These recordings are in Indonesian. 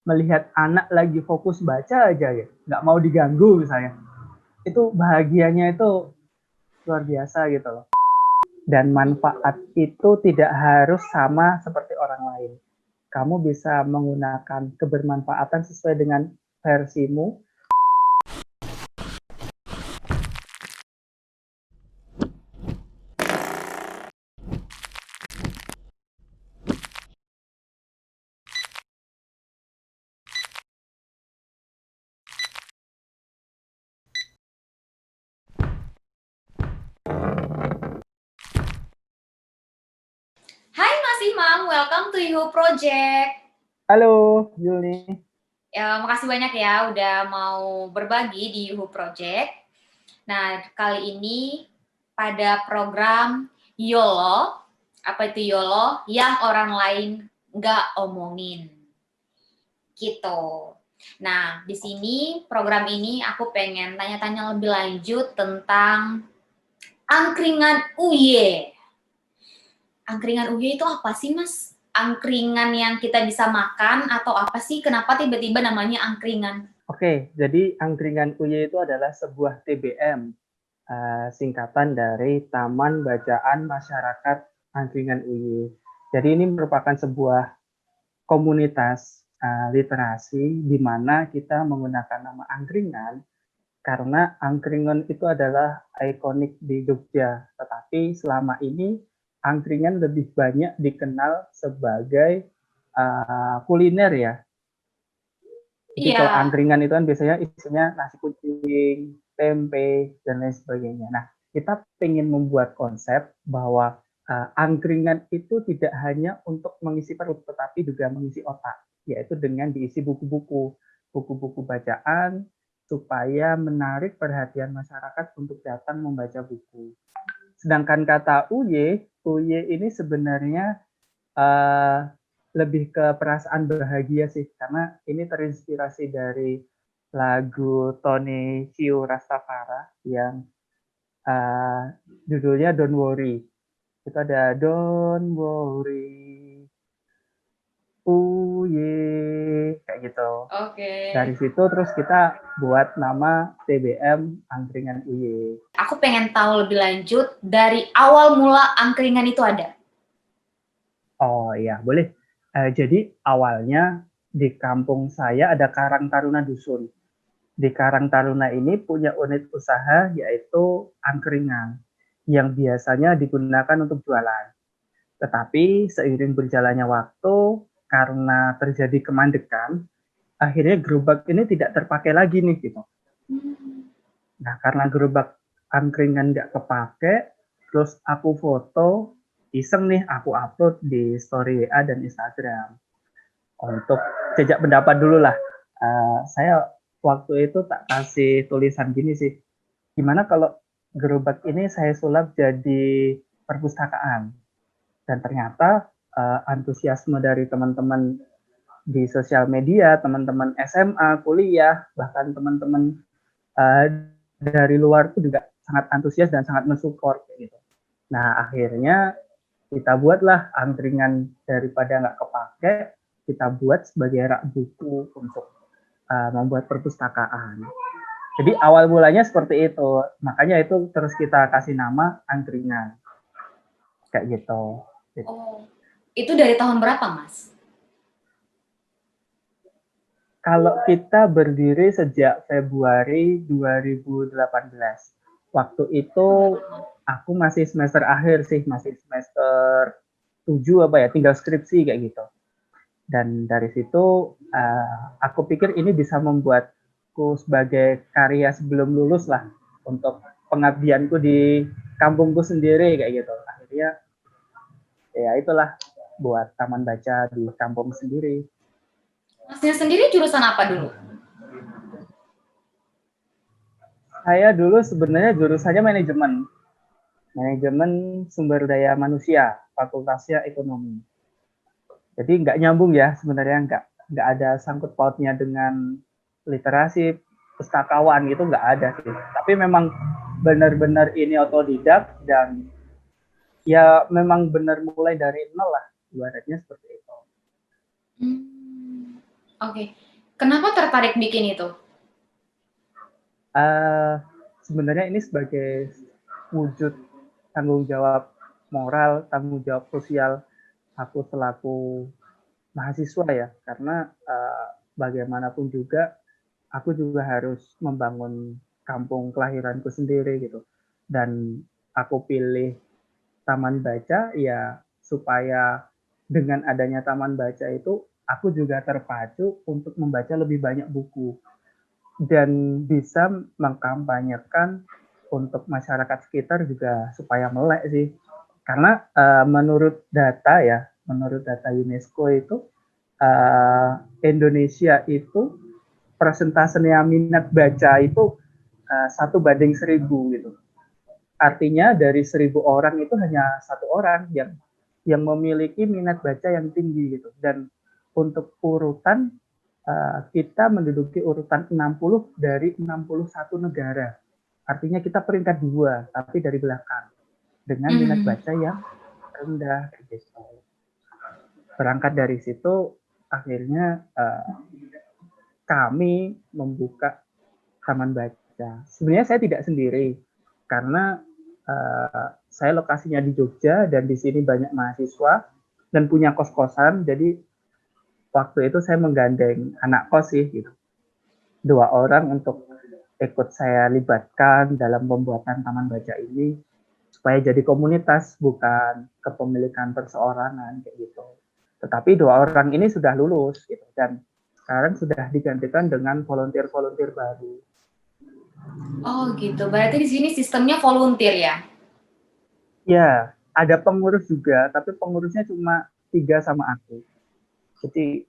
melihat anak lagi fokus baca aja ya, nggak mau diganggu misalnya, itu bahagianya itu luar biasa gitu loh. Dan manfaat itu tidak harus sama seperti orang lain. Kamu bisa menggunakan kebermanfaatan sesuai dengan versimu. Hai Mas Imam, welcome to Yuhu Project. Halo, Juli. Makasih banyak ya udah mau berbagi di Yuhu Project. Nah, kali ini pada program YOLO, apa itu YOLO? Yang orang lain nggak omongin. Gitu. Nah, di sini program ini aku pengen tanya-tanya lebih lanjut tentang angkringan UY. Angkringan UY itu apa sih, Mas? Angkringan yang kita bisa makan atau apa sih? Kenapa tiba-tiba namanya angkringan? Oke, jadi angkringan UY itu adalah sebuah TBM, singkatan dari Taman Bacaan Masyarakat Angkringan UY. Jadi ini merupakan sebuah komunitas literasi di mana kita menggunakan nama angkringan karena angkringan itu adalah ikonik di Jogja. Tetapi selama ini angkringan lebih banyak dikenal sebagai kuliner ya. Jadi Iya. kalau angkringan itu kan biasanya isinya nasi kucing, tempe, dan lain sebagainya. Nah, kita ingin membuat konsep bahwa angkringan itu tidak hanya untuk mengisi perut, tetapi juga mengisi otak, yaitu dengan diisi buku-buku, buku-buku bacaan, supaya menarik perhatian masyarakat untuk datang membaca buku. Sedangkan kata uye ini sebenarnya lebih ke perasaan bahagia sih, karena ini terinspirasi dari lagu Tony Ciu Rastafara yang judulnya Don't Worry. Itu ada Don't Worry, kayak gitu. Oke. Dari situ terus kita buat nama TBM Angkringan Uye. Aku pengen tahu lebih lanjut dari awal mula angkringan itu ada. Oh iya, boleh. Jadi awalnya di kampung saya ada Karang Taruna Dusun. Di Karang Taruna ini punya unit usaha yaitu angkringan yang biasanya digunakan untuk jualan. Tetapi seiring berjalannya waktu, karena terjadi kemandekan, akhirnya gerobak ini tidak terpakai lagi nih gitu. Nah, karena gerobak angkringan nggak kepake, terus aku foto, iseng nih aku upload di story WA dan Instagram. Untuk jejak pendapat dulu lah. Saya waktu itu tak kasih tulisan gini sih, gimana kalau gerobak ini saya sulap jadi perpustakaan. Dan ternyata antusiasme dari teman-teman di sosial media, teman-teman SMA, kuliah, bahkan teman-teman uh, dari luar itu juga sangat antusias dan sangat mensupport gitu. Nah, akhirnya kita buatlah angkringan daripada nggak kepake, kita buat sebagai rak buku untuk membuat perpustakaan. Jadi awal mulanya seperti itu, makanya itu terus kita kasih nama angkringan, kayak gitu. Oh, itu dari tahun berapa, Mas? Kalau kita berdiri sejak Februari 2018, waktu itu aku masih semester akhir sih, masih semester 7 apa ya, tinggal skripsi kayak gitu. Dan dari situ aku pikir ini bisa membuatku sebagai karya sebelum lulus lah untuk pengabdianku di kampungku sendiri kayak gitu. Akhirnya ya itulah buat taman baca di kampung sendiri. Masnya sendiri jurusan apa dulu? Saya dulu sebenarnya jurusannya manajemen sumber daya manusia, fakultasnya ekonomi. Jadi nggak nyambung ya sebenarnya, nggak ada sangkut pautnya dengan literasi, pustakawan gitu, nggak ada sih. Tapi memang benar-benar ini otodidak dan ya memang benar mulai dari nol lah, ibaratnya seperti itu. Oke. Kenapa tertarik bikin itu? Sebenarnya ini sebagai wujud tanggung jawab moral, tanggung jawab sosial aku selaku mahasiswa ya, karena bagaimanapun juga aku juga harus membangun kampung kelahiranku sendiri gitu. Dan aku pilih taman baca ya supaya dengan adanya taman baca itu aku juga terpacu untuk membaca lebih banyak buku dan bisa mengkampanyekan untuk masyarakat sekitar juga supaya melek sih. Karena menurut data UNESCO itu Indonesia itu persentasenya minat baca itu 1:1000 gitu. Artinya dari 1000 orang itu hanya 1 orang yang memiliki minat baca yang tinggi gitu. Dan untuk urutan kita menduduki urutan 60 dari 61 negara. Artinya kita peringkat 2, tapi dari belakang dengan minat baca yang rendah. Gitu. Berangkat dari situ, akhirnya kami membuka taman baca. Sebenarnya saya tidak sendiri, karena saya lokasinya di Jogja dan di sini banyak mahasiswa dan punya kos-kosan. Jadi waktu itu saya menggandeng anak kos sih, gitu. 2 orang untuk ikut saya libatkan dalam pembuatan taman baca ini supaya jadi komunitas, bukan kepemilikan perseorangan kayak gitu. Tetapi 2 orang ini sudah lulus gitu, dan sekarang sudah digantikan dengan volunteer-volunteer baru. Oh gitu, berarti di sini sistemnya volunteer ya? Ya, ada pengurus juga, tapi pengurusnya cuma 3 sama aku. Jadi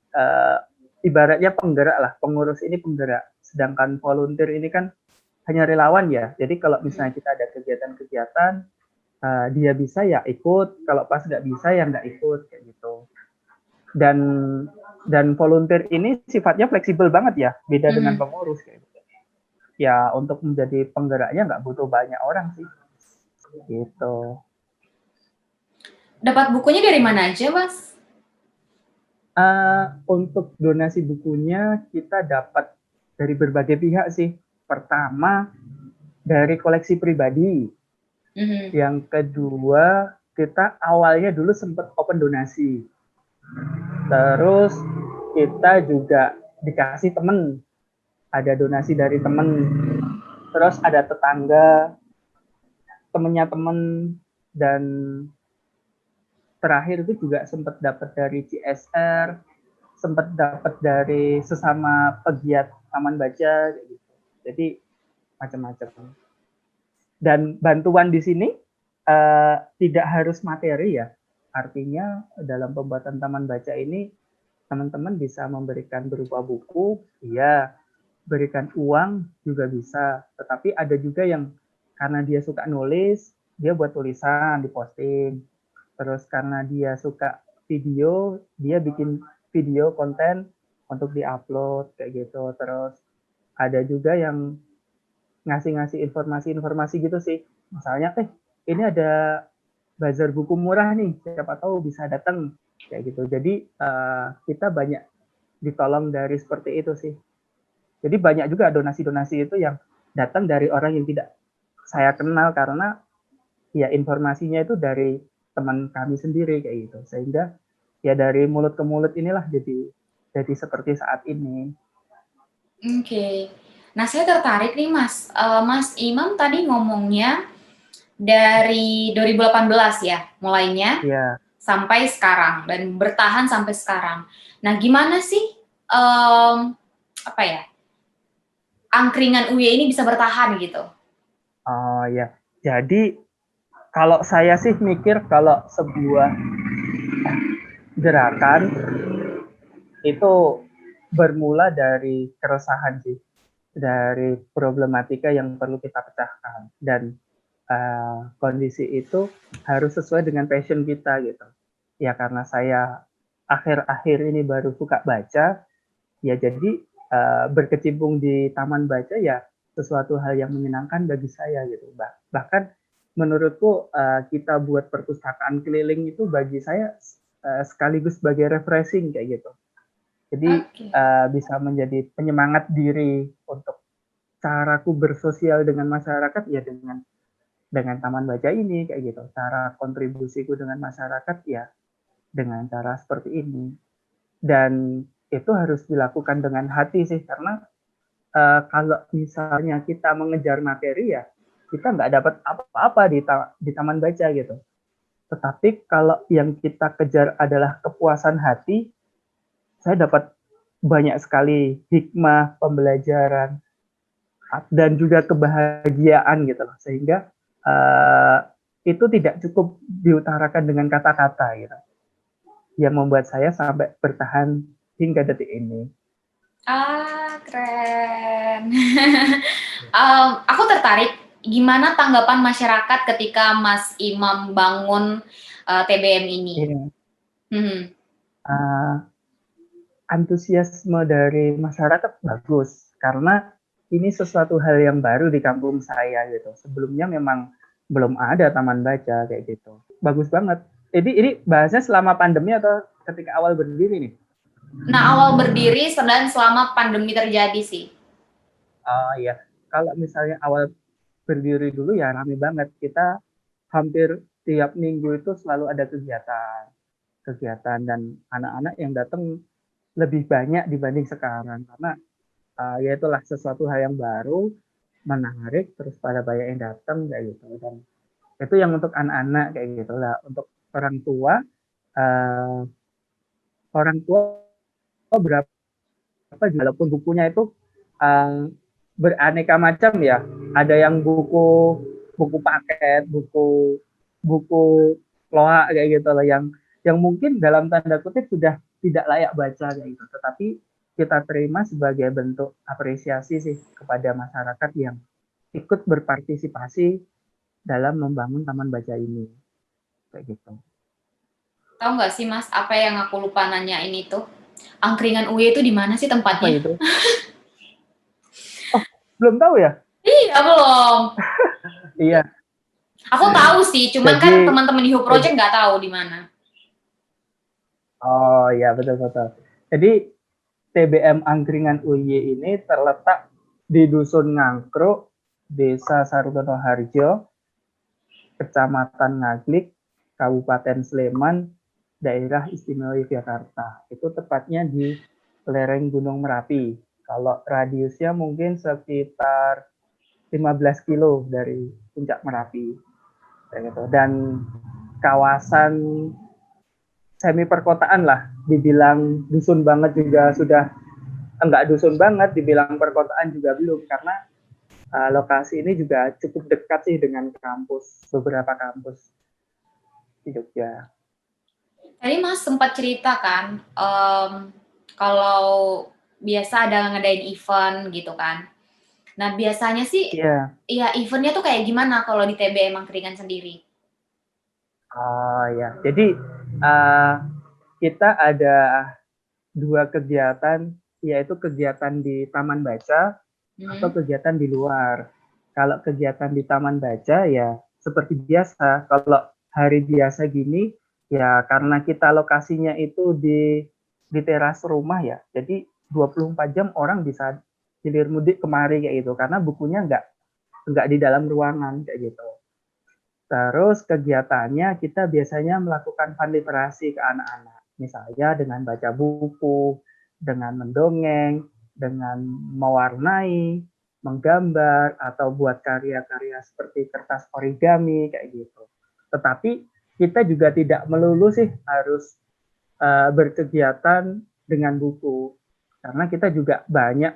ibaratnya penggerak lah, pengurus ini penggerak. Sedangkan volunteer ini kan hanya relawan ya. Jadi kalau misalnya kita ada kegiatan-kegiatan, dia bisa ya ikut, kalau pas nggak bisa ya nggak ikut kayak gitu. Dan volunteer ini sifatnya fleksibel banget ya, beda dengan pengurus kayak gitu. Ya untuk menjadi penggeraknya nggak butuh banyak orang sih, gitu. Dapat bukunya dari mana aja, Mas? Untuk donasi bukunya kita dapat dari berbagai pihak sih. Pertama dari koleksi pribadi. Yang kedua kita awalnya dulu sempat open donasi. Terus kita juga dikasih temen, ada donasi dari temen. Terus ada tetangga, temennya temen, dan terakhir itu juga sempat dapat dari CSR, sempat dapat dari sesama pegiat taman baca gitu. Jadi macam-macam. Dan bantuan di sini tidak harus materi ya. Artinya dalam pembuatan taman baca ini teman-teman bisa memberikan berupa buku, iya, berikan uang juga bisa. Tetapi ada juga yang karena dia suka nulis, dia buat tulisan, diposting. Terus karena dia suka video, dia bikin video konten untuk diupload kayak gitu. Terus ada juga yang ngasih-ngasih informasi-informasi gitu sih. Misalnya, ini ada bazar buku murah nih, siapa tahu bisa datang kayak gitu. Jadi kita banyak ditolong dari seperti itu sih. Jadi banyak juga donasi-donasi itu yang datang dari orang yang tidak saya kenal, karena ya informasinya itu dari teman kami sendiri kayak gitu. Sehingga ya dari mulut ke mulut inilah jadi seperti saat ini. Oke. Nah, saya tertarik nih, Mas. Mas Imam tadi ngomongnya dari 2018 ya, mulainya Ya. sampai sekarang dan bertahan sampai sekarang. Nah, gimana sih apa ya, angkringan UY ini bisa bertahan gitu? Oh ya, jadi kalau saya sih mikir kalau sebuah gerakan itu bermula dari keresahan sih, dari problematika yang perlu kita pecahkan, dan kondisi itu harus sesuai dengan passion kita gitu. Ya karena saya akhir-akhir ini baru suka baca, ya jadi berkecimpung di taman baca ya sesuatu hal yang menyenangkan bagi saya gitu. Bahkan menurutku kita buat perpustakaan keliling itu bagi saya sekaligus sebagai refreshing kayak gitu. Jadi Oke. bisa menjadi penyemangat diri untuk caraku bersosial dengan masyarakat ya dengan taman baca ini kayak gitu. Cara kontribusiku dengan masyarakat ya dengan cara seperti ini. Dan itu harus dilakukan dengan hati sih karena kalau misalnya kita mengejar materi ya kita nggak dapat apa-apa di taman baca gitu. Tetapi kalau yang kita kejar adalah kepuasan hati, saya dapat banyak sekali hikmah, pembelajaran, dan juga kebahagiaan gitu loh. Sehingga itu tidak cukup diutarakan dengan kata-kata gitu. Yang membuat saya sampai bertahan hingga detik ini. Keren. Aku tertarik, gimana tanggapan masyarakat ketika Mas Imam bangun TBM ini? Ini Hmm. antusiasme dari masyarakat bagus karena ini sesuatu hal yang baru di kampung saya gitu. Sebelumnya memang belum ada taman baca kayak gitu. Bagus banget. Ini bahasnya selama pandemi atau ketika awal berdiri nih? Nah, awal berdiri dan selama pandemi terjadi sih. Oh iya, kalau misalnya awal berdiri dulu ya rame banget. Kita hampir tiap minggu itu selalu ada kegiatan dan anak-anak yang datang lebih banyak dibanding sekarang karena ya itulah sesuatu hal yang baru, menarik, terus pada banyak yang datang kayak gitu. Dan itu yang untuk anak-anak kayak gitu lah. Untuk orang tua, uh, orang tua berapa walaupun bukunya itu uh, beraneka macam ya. Ada yang buku buku paket, buku buku loa kayak gitu loh yang mungkin dalam tanda kutip sudah tidak layak baca kayak gitu. Tetapi kita terima sebagai bentuk apresiasi sih kepada masyarakat yang ikut berpartisipasi dalam membangun taman baca ini kayak gitu. Tahu nggak sih Mas, apa yang aku lupa nanyain itu? Angkringan UY itu di mana sih Apa tempatnya? itu? Oh, belum tahu ya? Iya, belum. Iya. Aku tahu sih, cuman kan Jadi teman-teman di Hub Project nggak tahu di mana. oh iya betul betul. Jadi TBM Angkringan UY ini terletak di Dusun Ngangkruk, Desa Sarutono Harjo, Kecamatan Ngaglik, Kabupaten Sleman, Daerah Istimewa Yogyakarta. Itu tepatnya di lereng Gunung Merapi. Kalau radiusnya mungkin sekitar 15 kilo dari puncak Merapi. Dan kawasan semi perkotaan lah, dibilang dusun banget juga sudah enggak dusun banget, dibilang perkotaan juga belum karena lokasi ini juga cukup dekat sih dengan beberapa kampus di Jogja. Tadi Mas sempat cerita kan, kalau biasa ada ngadain event gitu kan. Nah biasanya sih, Iya. ya eventnya tuh kayak gimana kalau di TBM Angkringan sendiri? Oh ya, jadi kita ada dua kegiatan, yaitu kegiatan di taman baca atau kegiatan di luar. Kalau kegiatan di taman baca ya seperti biasa. Kalau hari biasa gini ya karena kita lokasinya itu di teras rumah ya. Jadi 24 jam orang bisa hilir mudik kemari kayak gitu karena bukunya nggak di dalam ruangan kayak gitu. Terus kegiatannya kita biasanya melakukan fun literasi ke anak-anak. Misalnya dengan baca buku, dengan mendongeng, dengan mewarnai, menggambar, atau buat karya-karya seperti kertas origami, kayak gitu. Tetapi kita juga tidak melulu sih harus berkegiatan dengan buku. Karena kita juga banyak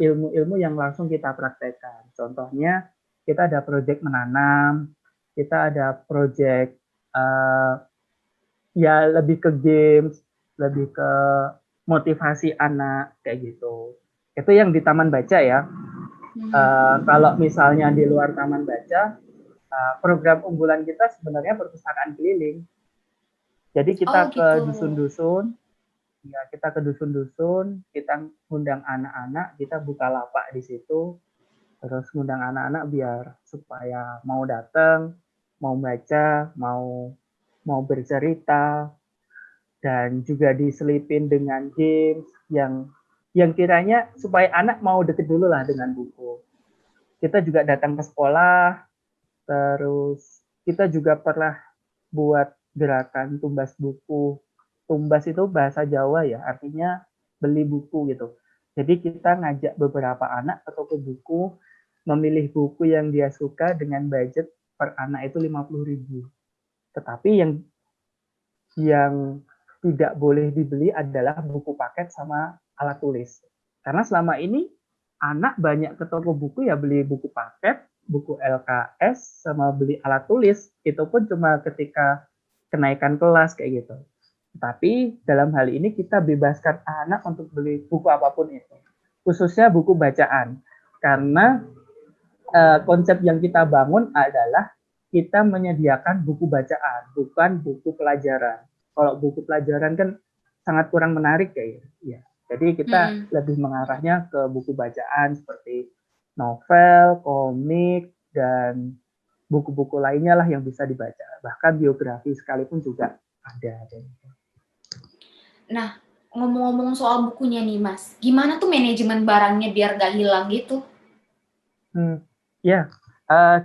ilmu-ilmu yang langsung kita praktekkan. Contohnya kita ada proyek menanam, kita ada proyek ya lebih ke games, lebih ke motivasi anak kayak gitu. Itu yang di taman baca ya. Kalau misalnya di luar taman baca, program unggulan kita sebenarnya perpustakaan keliling. Jadi Oh kita ke gitu. dusun-dusun, ya kita ke dusun-dusun, kita ngundang anak-anak, kita buka lapak di situ, terus ngundang anak-anak biar supaya mau datang, mau baca, mau bercerita, dan juga diselipin dengan games yang kiranya supaya anak mau deket dulu lah dengan buku. Kita juga datang ke sekolah, terus kita juga pernah buat gerakan tumbas buku. Tumbas itu bahasa Jawa ya, artinya beli buku gitu. Jadi kita ngajak beberapa anak ke toko buku, memilih buku yang dia suka dengan budget per anak itu 50.000. Tetapi yang tidak boleh dibeli adalah buku paket sama alat tulis. Karena selama ini anak banyak ke toko buku ya beli buku paket, buku LKS, sama beli alat tulis. Itu pun cuma ketika kenaikan kelas kayak gitu. Tapi dalam hal ini kita bebaskan anak untuk beli buku apapun itu. Khususnya buku bacaan. Karena konsep yang kita bangun adalah kita menyediakan buku bacaan, bukan buku pelajaran. Kalau buku pelajaran kan sangat kurang menarik kayaknya. Ya. Jadi kita lebih mengarahnya ke buku bacaan seperti novel, komik, dan buku-buku lainnya lah yang bisa dibaca. Bahkan biografi sekalipun juga ada. Nah, ngomong-ngomong soal bukunya nih Mas, gimana tuh manajemen barangnya biar gak hilang gitu? Ya,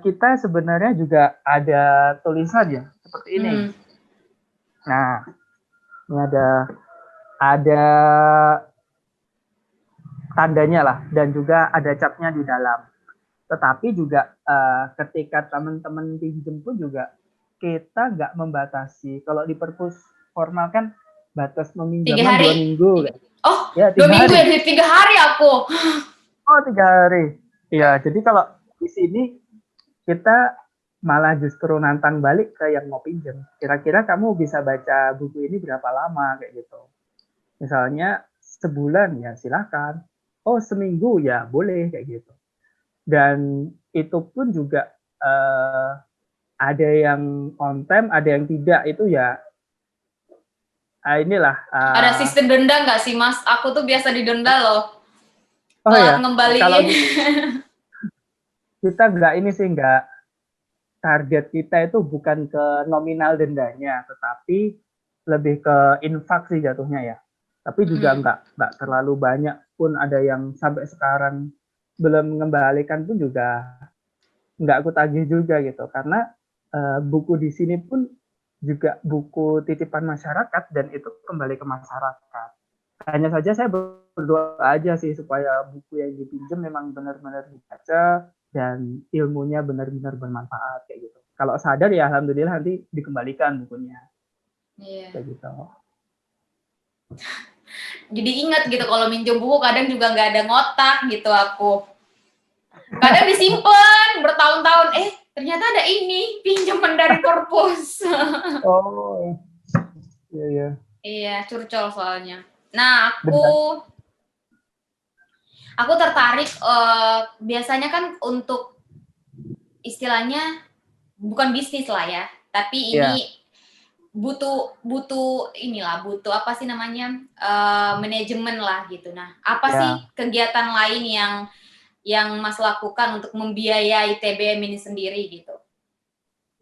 kita sebenarnya juga ada tulisan ya, seperti ini. Nah, ini ada tandanya lah, dan juga ada capnya di dalam. Tetapi juga ketika teman-teman pinjem pun juga kita nggak membatasi. Kalau di perpus formal kan batas meminjaman 2 minggu. Oh, ya, 2 minggu ya, 3 hari aku. Oh, 3 hari. Ya, jadi kalau di sini kita malah justru nantang balik ke yang mau pinjem. Kira-kira kamu bisa baca buku ini berapa lama kayak gitu. Misalnya sebulan ya silakan. Oh, seminggu ya boleh kayak gitu. Dan itu pun juga ada yang on time, ada yang tidak. Itu ya inilah. Ada sistem denda nggak sih Mas? Aku tuh biasa didenda loh. Oh ya, ngembaliin. kalau kita nggak target kita itu bukan ke nominal dendanya, tetapi lebih ke infak sih jatuhnya ya. Tapi juga nggak terlalu banyak pun, ada yang sampai sekarang belum mengembalikan pun juga nggak aku tagih juga gitu. Karena buku di sini pun juga buku titipan masyarakat dan itu kembali ke masyarakat. Hanya saja saya berdoa aja sih supaya buku yang dipinjam memang benar-benar dibaca dan ilmunya benar-benar bermanfaat kayak gitu. Kalau sadar ya alhamdulillah nanti dikembalikan bukunya. Iya. Kayak gitu. Jadi ingat gitu kalau minjem buku kadang juga nggak ada ngotak gitu aku. Kadang disimpan bertahun-tahun, ternyata ada ini pinjaman dari perpus. Oh, iya. Iya, curcol soalnya. Nah, aku tertarik biasanya kan untuk istilahnya bukan bisnis lah ya, tapi ini butuh inilah, butuh apa sih namanya, manajemen lah gitu. Nah, apa sih kegiatan lain yang Mas lakukan untuk membiayai TBM ini sendiri gitu?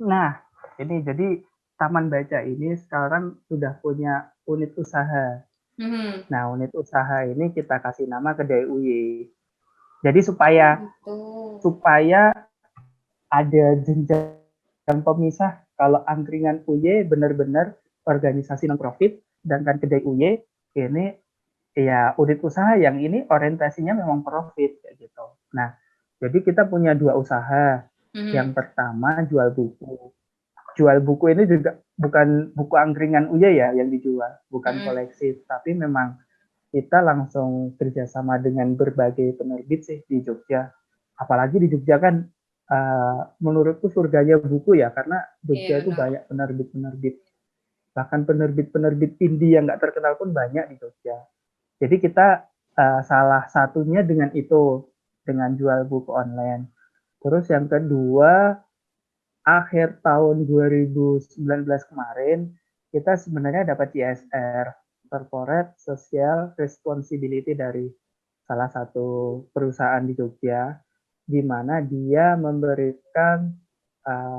Nah, ini jadi Taman Baca ini sekarang sudah punya unit usaha. Nah, unit usaha ini kita kasih nama Kedai Uye. Jadi supaya ada jenjang pemisah, kalau angkringan Uye benar-benar organisasi non-profit, sedangkan Kedai Uye ini ya unit usaha yang ini orientasinya memang profit kayak gitu. Nah, jadi kita punya 2 usaha. Yang pertama jual buku. Jual buku ini juga bukan buku angkringan Uye ya yang dijual, bukan koleksi, tapi memang kita langsung kerjasama dengan berbagai penerbit sih di Jogja. Apalagi di Jogja kan menurutku surganya buku ya, karena Jogja itu banyak penerbit-penerbit. Bahkan penerbit-penerbit indie yang nggak terkenal pun banyak di Jogja. Jadi kita salah satunya dengan itu, dengan jual buku online. Terus yang kedua, akhir tahun 2019 kemarin, kita sebenarnya dapat CSR, Corporate Social Responsibility, dari salah satu perusahaan di Jogja, di mana dia memberikan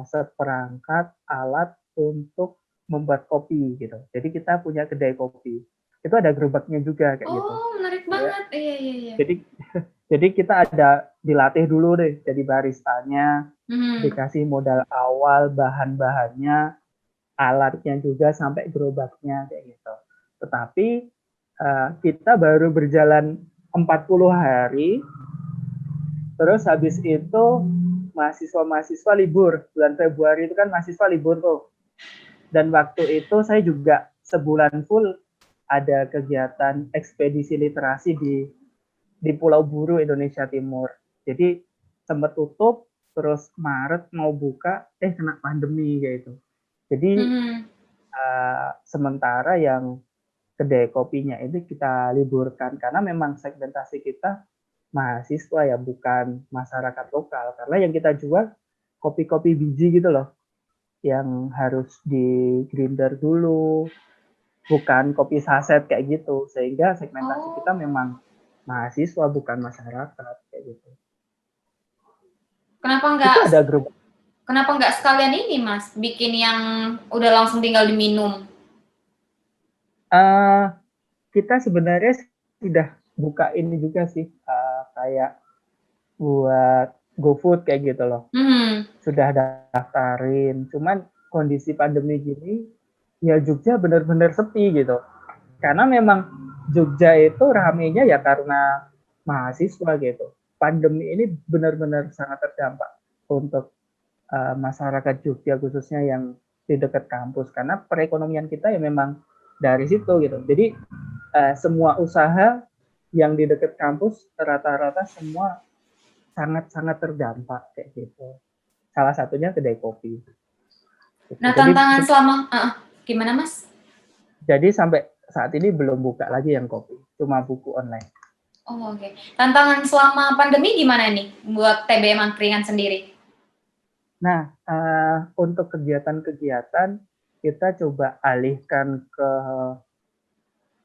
seperangkat alat untuk membuat kopi gitu. Jadi kita punya kedai kopi. Itu ada gerobaknya juga kayak gitu. Oh, menarik Ya. banget. Iya. Jadi kita ada dilatih dulu deh jadi baristanya, dikasih modal awal, bahan-bahannya, alatnya juga sampai gerobaknya kayak gitu. Tetapi kita baru berjalan 40 hari, terus habis itu mahasiswa-mahasiswa libur. Bulan Februari itu kan mahasiswa libur tuh. Dan waktu itu saya juga sebulan full ada kegiatan ekspedisi literasi di Pulau Buru, Indonesia Timur. Jadi sempat tutup, terus Maret mau buka, kena pandemi kayak itu. Jadi sementara yang kedai kopinya itu kita liburkan karena memang segmentasi kita mahasiswa ya, bukan masyarakat lokal. Karena yang kita jual kopi-kopi biji gitu loh, yang harus di grinder dulu, bukan kopi saset kayak gitu. Sehingga segmentasi kita memang mahasiswa, bukan masyarakat kayak gitu. Kenapa nggak sekalian ini, Mas, bikin yang udah langsung tinggal diminum? Kita sebenarnya sudah buka ini juga sih, kayak buat GoFood kayak gitu loh. Sudah daftarin, cuman kondisi pandemi gini, ya Jogja benar-benar sepi gitu. Karena memang Jogja itu ramenya ya karena mahasiswa gitu. Pandemi ini benar-benar sangat terdampak untuk masyarakat Jogja, khususnya yang di dekat kampus, karena perekonomian kita ya memang dari situ gitu. Jadi semua usaha yang di dekat kampus rata-rata semua sangat-sangat terdampak kayak gitu. Salah satunya kedai kopi. Nah, tantangan selama gimana, Mas? Jadi sampai saat ini belum buka lagi yang kopi, cuma buku online. Oh, oke. Tantangan selama pandemi gimana nih buat TBM Angkringan sendiri? Nah, untuk kegiatan-kegiatan kita coba alihkan ke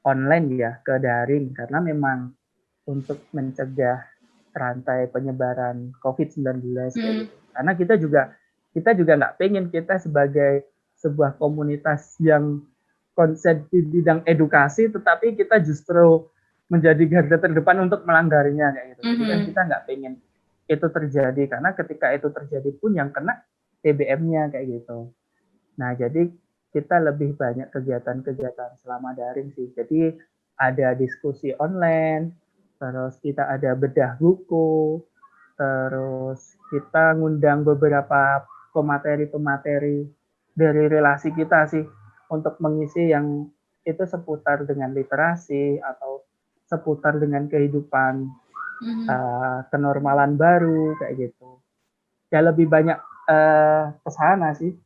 online ya, ke daring, karena memang untuk mencegah rantai penyebaran COVID-19 gitu. Karena kita juga nggak pengen kita sebagai sebuah komunitas yang konsep di bidang edukasi, tetapi kita justru menjadi garda terdepan untuk melanggarnya kayak gitu. Jadi kan kita nggak pengen itu terjadi, karena ketika itu terjadi pun yang kena TBM-nya kayak gitu. Nah, jadi kita lebih banyak kegiatan-kegiatan selama daring sih. Jadi ada diskusi online, terus kita ada bedah buku, terus kita ngundang beberapa pemateri-pemateri dari relasi kita sih untuk mengisi yang itu seputar dengan literasi atau seputar dengan kehidupan kenormalan baru kayak gitu. Ya lebih banyak ke sana sih.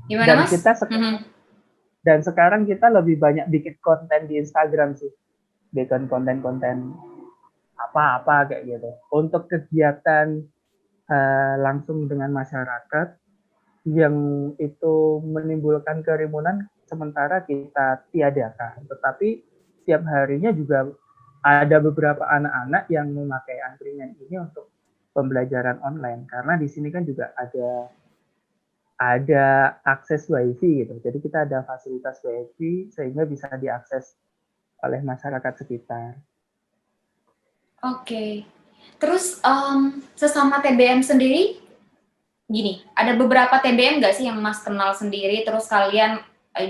Gimana, Mas? Dan sekarang kita lebih banyak bikin konten di Instagram sih. Bikin konten-konten apa-apa kayak gitu. Untuk kegiatan langsung dengan masyarakat yang itu menimbulkan kerumunan sementara kita tiadakan. Tetapi setiap harinya juga ada beberapa anak-anak yang memakai angkringan ini untuk pembelajaran online. Karena di sini kan juga ada akses WiFi gitu. Jadi kita ada fasilitas WiFi sehingga bisa diakses oleh masyarakat sekitar. Oke. Terus sesama TBM sendiri, gini, ada beberapa TBM nggak sih yang Mas kenal sendiri, terus kalian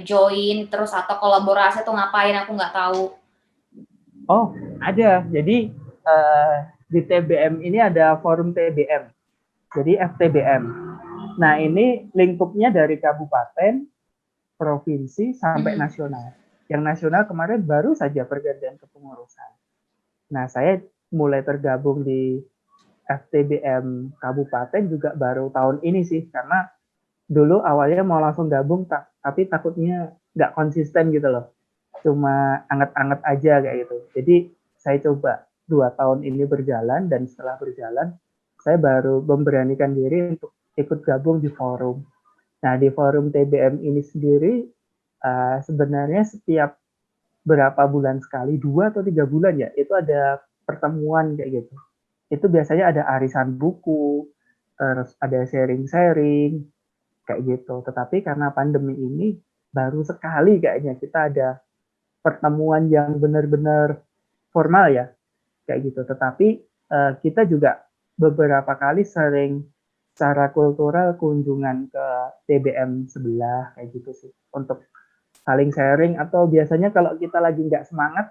join, terus atau kolaborasi atau ngapain, aku nggak tahu. Oh, ada. Jadi di TBM ini ada forum TBM. Jadi FTBM. Nah, ini lingkupnya dari kabupaten, provinsi, sampai nasional. Yang nasional kemarin baru saja pergantian kepengurusan. Nah, saya mulai tergabung di FTBM kabupaten juga baru tahun ini sih, karena dulu awalnya mau langsung gabung, tapi takutnya nggak konsisten gitu loh. Cuma anget-anget aja kayak gitu. Jadi saya coba 2 tahun ini berjalan, dan setelah berjalan, saya baru memberanikan diri untuk ikut gabung di forum. Nah, di forum TBM ini sendiri sebenarnya setiap berapa bulan sekali, 2 atau 3 bulan ya, itu ada pertemuan kayak gitu. Itu biasanya ada arisan buku, terus ada sharing-sharing, kayak gitu. Tetapi karena pandemi ini baru sekali kayaknya kita ada pertemuan yang benar-benar formal ya, kayak gitu. Tetapi kita juga beberapa kali sering secara kultural kunjungan ke TBM sebelah kayak gitu sih, untuk saling sharing. Atau biasanya kalau kita lagi nggak semangat,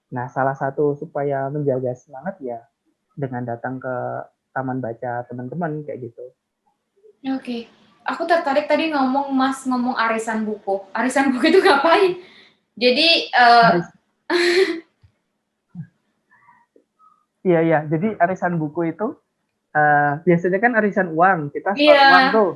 nah salah satu supaya menjaga semangat ya dengan datang ke taman baca teman-teman kayak gitu. Oke. Aku tertarik tadi Mas ngomong arisan buku. Arisan buku itu ngapain? Jadi Iya, jadi arisan buku itu biasanya kan arisan uang, kita store uang iya. tuh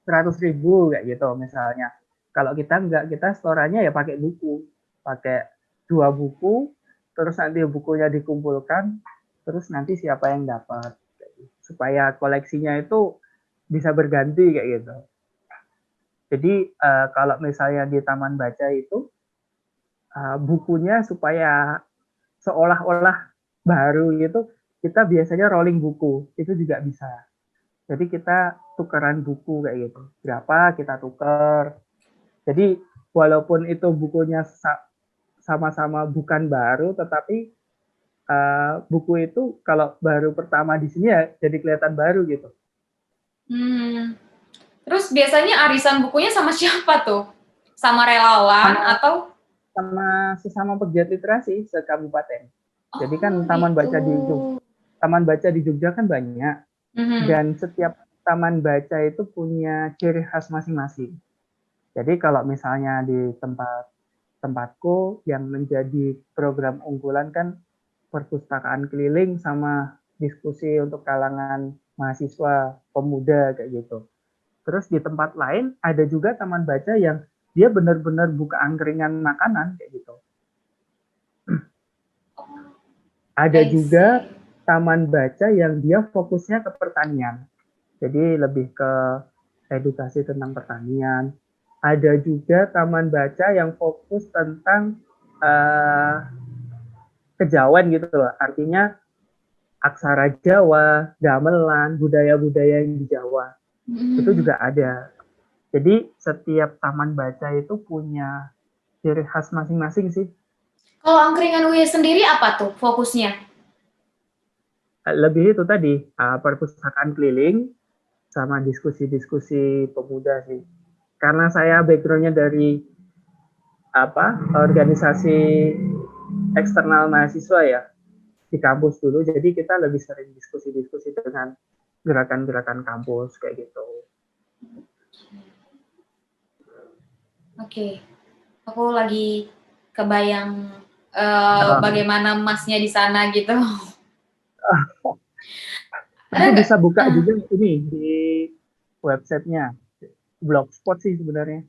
100.000 kayak gitu misalnya. Kalau kita enggak, kita storannya ya pakai buku, pakai 2 buku, terus nanti bukunya dikumpulkan, terus nanti siapa yang dapat, supaya koleksinya itu bisa berganti kayak gitu. Jadi kalau misalnya di taman baca itu bukunya supaya seolah-olah baru gitu, kita biasanya rolling buku, itu juga bisa. Jadi kita tukeran buku kayak gitu. Berapa kita tuker. Jadi walaupun itu bukunya sama-sama bukan baru, tetapi buku itu kalau baru pertama di sini ya jadi kelihatan baru gitu. Terus biasanya arisan bukunya sama siapa tuh? Sama relawan Sama atau? sama sesama pegiat literasi se-kabupaten. Jadi kan Oh gitu. taman baca di Jogja kan banyak, dan setiap taman baca itu punya ciri khas masing-masing. Jadi kalau misalnya di tempatku yang menjadi program unggulan kan perpustakaan keliling sama diskusi untuk kalangan mahasiswa pemuda kayak gitu. Terus di tempat lain ada juga taman baca yang dia benar-benar buka angkringan makanan kayak gitu. Ada juga taman baca yang dia fokusnya ke pertanian. Jadi lebih ke edukasi tentang pertanian. Ada juga taman baca yang fokus tentang kejawen gitu loh. Artinya aksara Jawa, gamelan, budaya-budaya yang di Jawa. Itu juga ada. Jadi setiap taman baca itu punya ciri khas masing-masing sih. Kalau angkringan UIA sendiri apa tuh fokusnya? Lebih itu tadi, perpustakaan keliling sama diskusi-diskusi pemuda sih. Karena saya background-nya dari organisasi eksternal mahasiswa ya di kampus dulu, jadi kita lebih sering diskusi-diskusi dengan gerakan-gerakan kampus kayak gitu. Oke, aku lagi kebayang bagaimana Masnya di sana gitu. Nanti bisa buka juga ini di websitenya, blogspot sih sebenarnya.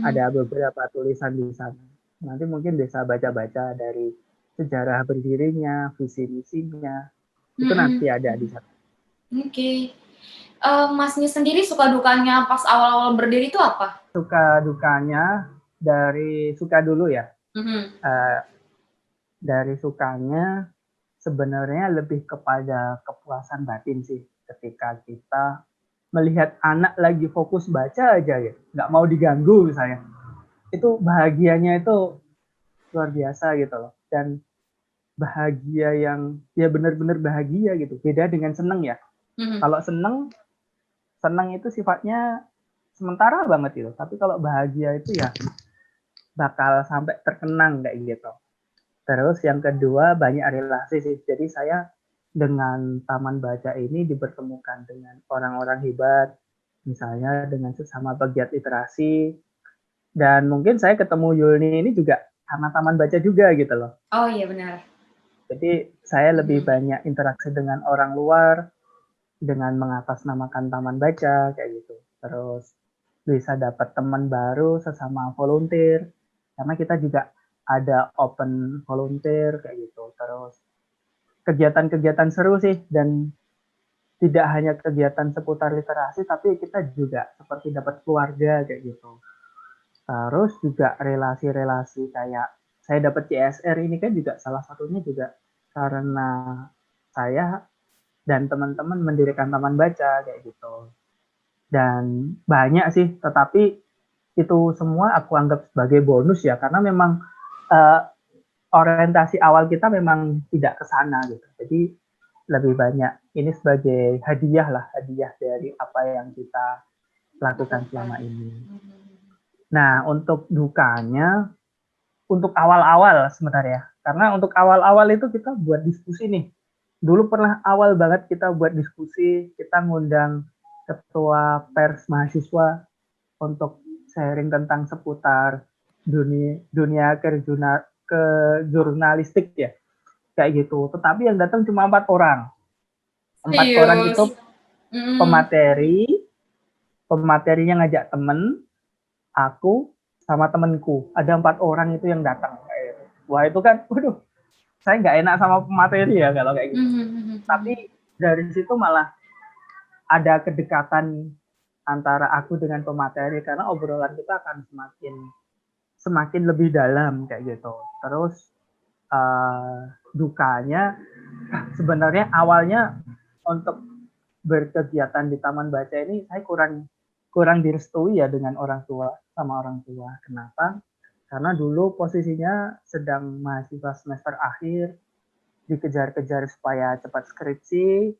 Ada beberapa tulisan di sana. Nanti mungkin bisa baca-baca dari sejarah berdirinya, visi misinya. Itu nanti ada di sana. Oke. Masnya sendiri suka dukanya pas awal-awal berdiri itu apa? Suka dukanya dari suka dulu ya. Dari sukanya sebenarnya lebih kepada kepuasan batin sih, ketika kita melihat anak lagi fokus baca aja ya, nggak mau diganggu misalnya. Itu bahagianya itu luar biasa gitu loh. Dan bahagia yang ya benar-benar bahagia gitu. Beda dengan seneng ya. Kalau seneng itu sifatnya sementara banget gitu. Tapi kalau bahagia itu ya bakal sampai terkenang kayak gitu. Terus yang kedua banyak relasi sih. Jadi saya dengan taman baca ini dipertemukan dengan orang-orang hebat, misalnya dengan sesama pegiat literasi. Dan mungkin saya ketemu Yulni ini juga karena taman baca juga gitu loh. Oh iya benar. Jadi saya lebih banyak interaksi dengan orang luar, dengan mengatasnamakan taman baca kayak gitu. Terus bisa dapat teman baru sesama volunteer, karena kita juga ada open volunteer kayak gitu. Terus kegiatan-kegiatan seru sih, dan tidak hanya kegiatan seputar literasi, tapi kita juga seperti dapat keluarga kayak gitu. Terus juga relasi-relasi kayak saya dapat CSR ini kan juga salah satunya juga karena saya dan teman-teman mendirikan taman baca kayak gitu. dan banyak sih, tetapi itu semua aku anggap sebagai bonus ya, karena memang orientasi awal kita memang tidak ke sana gitu. Jadi lebih banyak ini sebagai hadiah lah, hadiah dari apa yang kita lakukan selama ini. Nah, untuk dukanya, untuk awal-awal sebenarnya. Karena untuk awal-awal itu kita buat diskusi nih. Dulu pernah awal banget kita buat diskusi, kita ngundang ketua pers mahasiswa untuk sharing tentang seputar dunia kejurnalistik ya, kayak gitu. Tetapi yang datang cuma 4 orang. 4 orang itu pematerinya ngajak temen, aku sama temenku. Ada 4 orang itu yang datang. Wah itu kan, waduh, saya nggak enak sama pemateri ya kalau kayak gitu. Tapi dari situ malah ada kedekatan antara aku dengan pemateri karena obrolan kita akan semakin lebih dalam kayak gitu. Terus dukanya sebenarnya awalnya untuk berkegiatan di taman baca ini saya kurang direstui ya dengan orang tua. Kenapa? Karena dulu posisinya sedang mahasiswa semester akhir, dikejar-kejar supaya cepat skripsi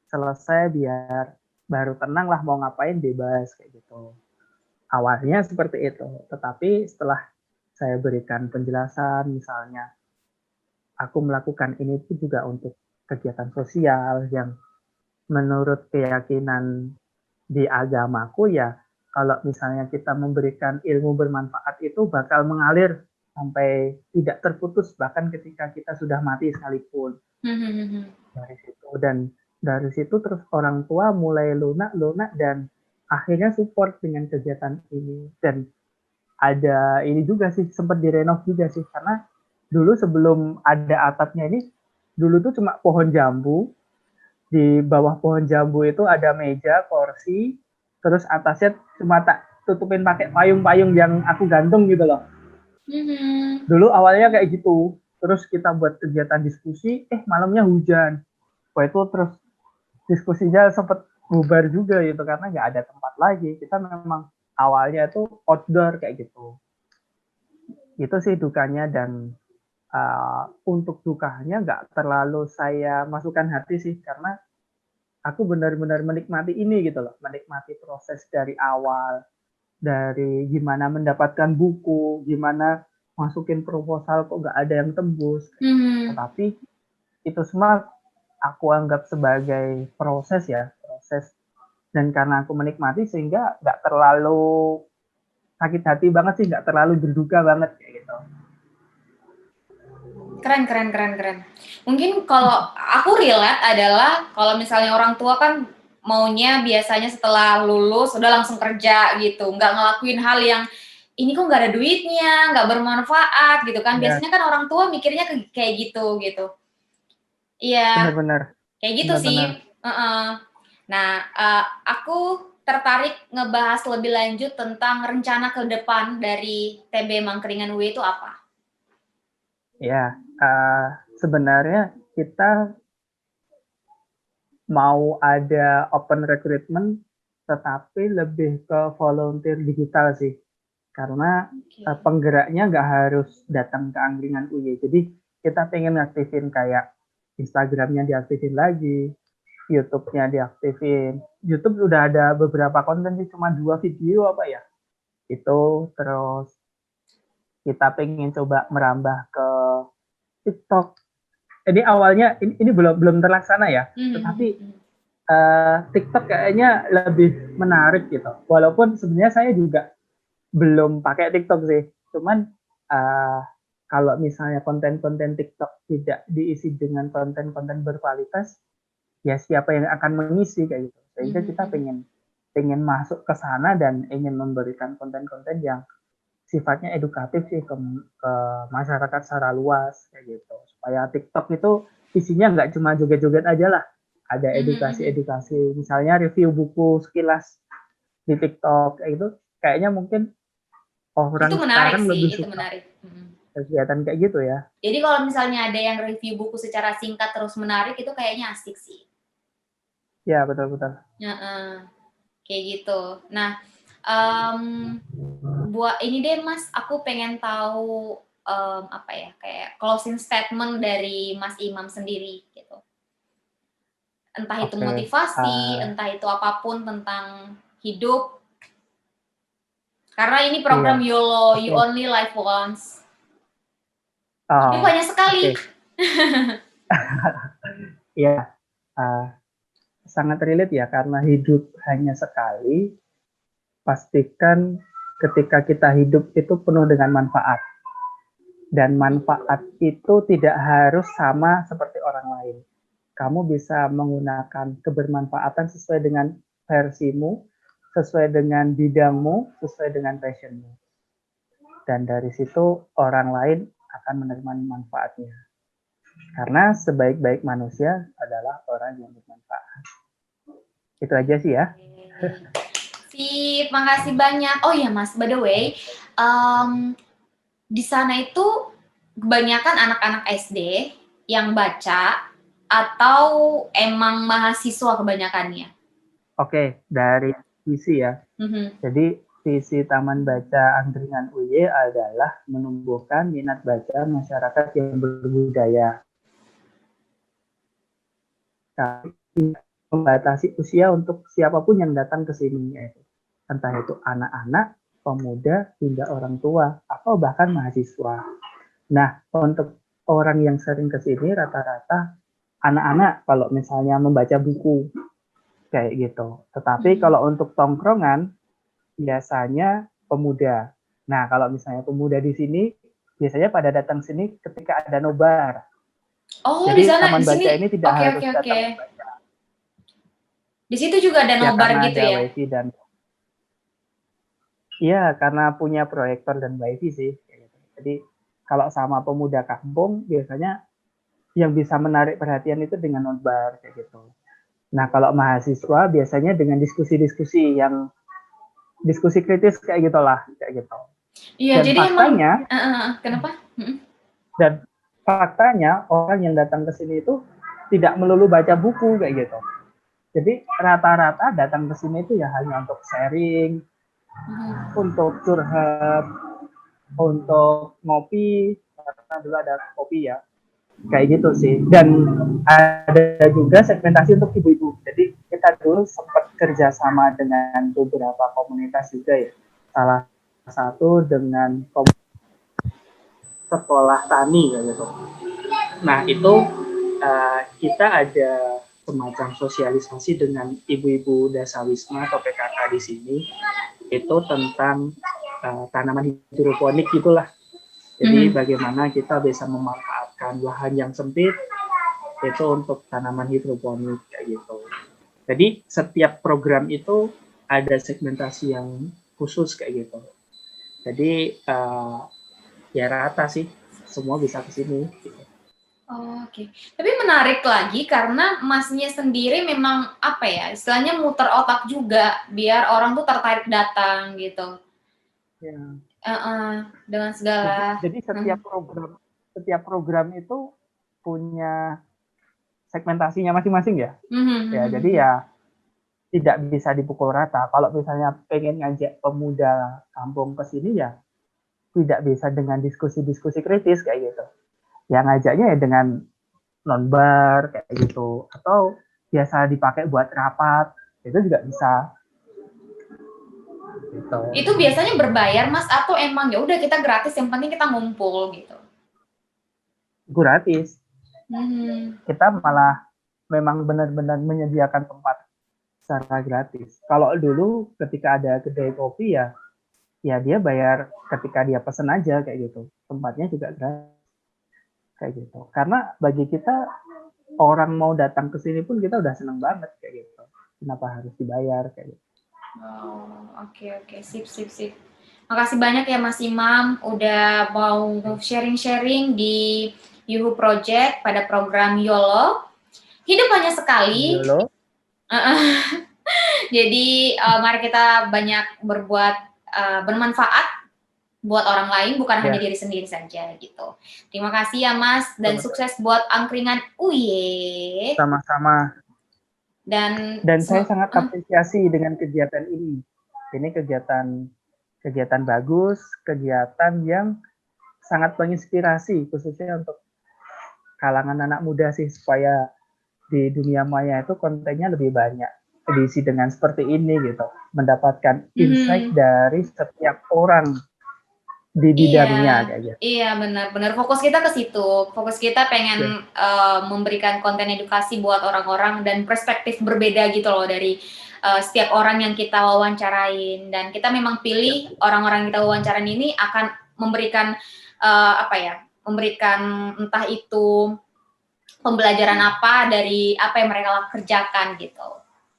selesai biar baru tenang lah mau ngapain bebas kayak gitu. Awalnya seperti itu, tetapi setelah saya berikan penjelasan misalnya aku melakukan ini pun juga untuk kegiatan sosial yang menurut keyakinan di agamaku ya, kalau misalnya kita memberikan ilmu bermanfaat itu bakal mengalir sampai tidak terputus bahkan ketika kita sudah mati sekalipun. Dari situ, dan dari situ terus orang tua mulai lunak dan akhirnya support dengan kegiatan ini. Dan ada ini juga sih, sempat direnov juga sih, karena dulu sebelum ada atapnya ini, dulu tuh cuma pohon jambu, di bawah pohon jambu itu ada meja, kursi, terus atasnya cuma tak tutupin pakai payung-payung yang aku gantung gitu loh. Dulu awalnya kayak gitu, terus kita buat kegiatan diskusi, malamnya hujan. Wah itu terus diskusinya sempat bubar juga gitu, karena nggak ada tempat lagi. Kita memang awalnya itu outdoor kayak gitu. Itu sih dukanya, dan untuk dukanya nggak terlalu saya masukkan hati sih, karena aku benar-benar menikmati ini gitu loh, menikmati proses dari awal, dari gimana mendapatkan buku, gimana masukin proposal kok nggak ada yang tembus. Tetapi itu semua aku anggap sebagai proses ya, proses. Dan karena aku menikmati sehingga nggak terlalu sakit hati banget sih, nggak terlalu berduka banget kayak gitu. Keren. Mungkin kalau aku relate adalah kalau misalnya orang tua kan maunya biasanya setelah lulus udah langsung kerja gitu, nggak ngelakuin hal yang ini kok nggak ada duitnya, nggak bermanfaat gitu kan. Biasanya kan orang tua mikirnya kayak gitu. Iya, Benar-benar. kayak gitu sih. Nah, aku tertarik ngebahas lebih lanjut tentang rencana ke depan dari TB Mangkringan UI itu apa? Ya, sebenarnya kita mau ada open recruitment, tetapi lebih ke volunteer digital sih. Karena penggeraknya nggak harus datang ke Angkringan UI. Jadi kita pengen ngaktifin kayak Instagramnya diaktifin lagi, YouTube-nya diaktifin. YouTube udah ada beberapa konten sih, cuma 2 video apa ya. Itu terus kita pengen coba merambah ke TikTok. Ini awalnya ini belum terlaksana ya, tetapi TikTok kayaknya lebih menarik gitu. Walaupun sebenarnya saya juga belum pakai TikTok sih, cuman kalau misalnya konten-konten TikTok tidak diisi dengan konten-konten berkualitas, ya siapa yang akan mengisi kayak gitu. Sehingga kita pengen masuk ke sana dan ingin memberikan konten-konten yang sifatnya edukatif sih ke masyarakat secara luas kayak gitu. Supaya TikTok itu isinya nggak cuma joget-joget aja lah. Ada edukasi-edukasi, misalnya review buku sekilas di TikTok kayak gitu. Kayaknya mungkin orang sekarang lebih suka kegiatan kayak gitu ya. Jadi kalau misalnya ada yang review buku secara singkat terus menarik itu kayaknya asik sih. Ya, betul-betul. kayak gitu. Nah, buat ini deh Mas, aku pengen tahu apa ya, kayak closing statement dari Mas Imam sendiri gitu. Entah itu Oke, motivasi, entah itu apapun tentang hidup. Karena ini program iya, YOLO, You oke. Only Live Once. Hidup Oh, banyak sekali. oke. Iya, uh, sangat relate ya, karena hidup hanya sekali. Pastikan ketika kita hidup itu penuh dengan manfaat. Dan manfaat itu tidak harus sama seperti orang lain. Kamu bisa menggunakan kebermanfaatan sesuai dengan versimu, sesuai dengan bidangmu, sesuai dengan passionmu. Dan dari situ orang lain akan menerima manfaatnya. Karena sebaik-baik manusia adalah orang yang bermanfaat. Itu aja sih ya. Sip, makasih banyak. Oh iya Mas, by the way, di sana itu kebanyakan anak-anak SD yang baca atau emang mahasiswa kebanyakannya? Oke, dari visi ya. Mhm. Jadi visi Taman Baca Angkringan UY adalah menumbuhkan minat baca masyarakat yang berbudaya. Kami membatasi usia untuk siapapun yang datang ke sini, entah itu anak-anak, pemuda, hingga orang tua, atau bahkan mahasiswa. Nah, untuk orang yang sering ke sini rata-rata anak-anak kalau misalnya membaca buku kayak gitu. Tetapi kalau untuk tongkrongan biasanya pemuda. Nah, kalau misalnya pemuda di sini biasanya pada datang sini ketika ada nobar. Oh, di Jadi sana, taman di sini. baca ini tidak Oke, harus oke, oke. datang membaca. Di situ juga ada Ya nobar karena gitu ada ya? wifi dan iya karena punya proyektor dan wifi sih. Jadi kalau sama pemuda kampung biasanya yang bisa menarik perhatian itu dengan nobar kayak gitu. Nah kalau mahasiswa biasanya dengan diskusi-diskusi yang diskusi kritis kayak gitulah kayak gitu. Iya, Dan jadi emang faktanya kenapa? dan faktanya orang yang datang ke sini itu tidak melulu baca buku kayak gitu. Jadi rata-rata datang ke sini itu ya hanya untuk sharing, untuk curhat, untuk ngopi, karena dulu ada kopi ya. Kayak gitu sih. Dan ada juga segmentasi untuk ibu-ibu. Jadi kita dulu sempat kerjasama dengan beberapa komunitas juga ya. Salah satu dengan sekolah tani gitu. Nah itu kita ada semacam sosialisasi dengan ibu-ibu dasawisma atau PKK di sini itu tentang tanaman hidroponik gitulah. Jadi bagaimana kita bisa memanfaatkan lahan yang sempit itu untuk tanaman hidroponik kayak gitu. Jadi setiap program itu ada segmentasi yang khusus kayak gitu. Jadi ya rata sih, semua bisa ke sini. Gitu. Oh, oke. Tapi menarik lagi karena Masnya sendiri memang apa ya, istilahnya muter otak juga biar orang tuh tertarik datang gitu. Ya. Dengan segala. Jadi setiap program itu punya segmentasinya masing-masing ya. Ya, jadi ya tidak bisa dipukul rata. Kalau misalnya pengen ngajak pemuda kampung ke sini ya tidak bisa dengan diskusi-diskusi kritis kayak gitu. Yang ngajaknya ya dengan nonbar kayak gitu atau biasa dipakai buat rapat itu juga bisa. Gitu. Itu biasanya berbayar Mas atau emang ya udah kita gratis yang penting kita ngumpul gitu? Gratis. Kita malah memang benar-benar menyediakan tempat secara gratis. Kalau dulu ketika ada kedai kopi ya dia bayar ketika dia pesen aja kayak gitu. Tempatnya juga gratis kayak gitu. Karena bagi kita orang mau datang ke sini pun kita udah seneng banget kayak gitu. Kenapa harus dibayar kayak gitu. Oh, oke. Sip. Makasih banyak ya Mas Imam udah mau sharing-sharing di Yuhu Project pada program YOLO. Hidup hanya sekali. YOLO. Jadi mari kita banyak berbuat bermanfaat buat orang lain, bukan hanya diri sendiri saja gitu. Terima kasih ya Mas dan sukses buat angkringan UY. Sama-sama. Dan saya sangat apresiasi dengan kegiatan ini. Ini kegiatan bagus, kegiatan yang sangat menginspirasi, khususnya untuk kalangan anak muda sih, supaya di dunia maya itu kontennya lebih banyak diisi dengan seperti ini gitu, mendapatkan insight dari setiap orang di bidangnya kayak gitu. Iya, benar. Fokus kita ke situ. Fokus kita pengen memberikan konten edukasi buat orang-orang dan perspektif berbeda gitu loh dari setiap orang yang kita wawancarain. Dan kita memang pilih orang-orang yang kita wawancarain ini akan memberikan memberikan entah itu pembelajaran apa dari apa yang mereka kerjakan gitu.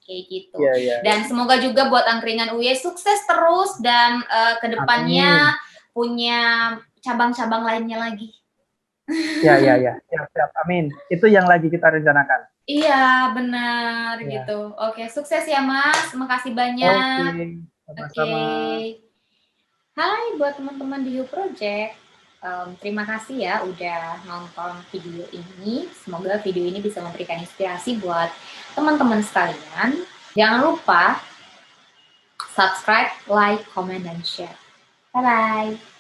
Kayak gitu. Dan semoga juga buat Angkringan UY sukses terus dan kedepannya punya cabang-cabang lainnya lagi. Ya. Siap. Amin. Itu yang lagi kita rencanakan. Iya, benar gitu. Oke, sukses ya Mas. Makasih banyak. Sama-sama. Hai buat teman-teman di You Project. Terima kasih ya udah nonton video ini. Semoga video ini bisa memberikan inspirasi buat teman-teman sekalian. Jangan lupa subscribe, like, comment, dan share. Bye-bye.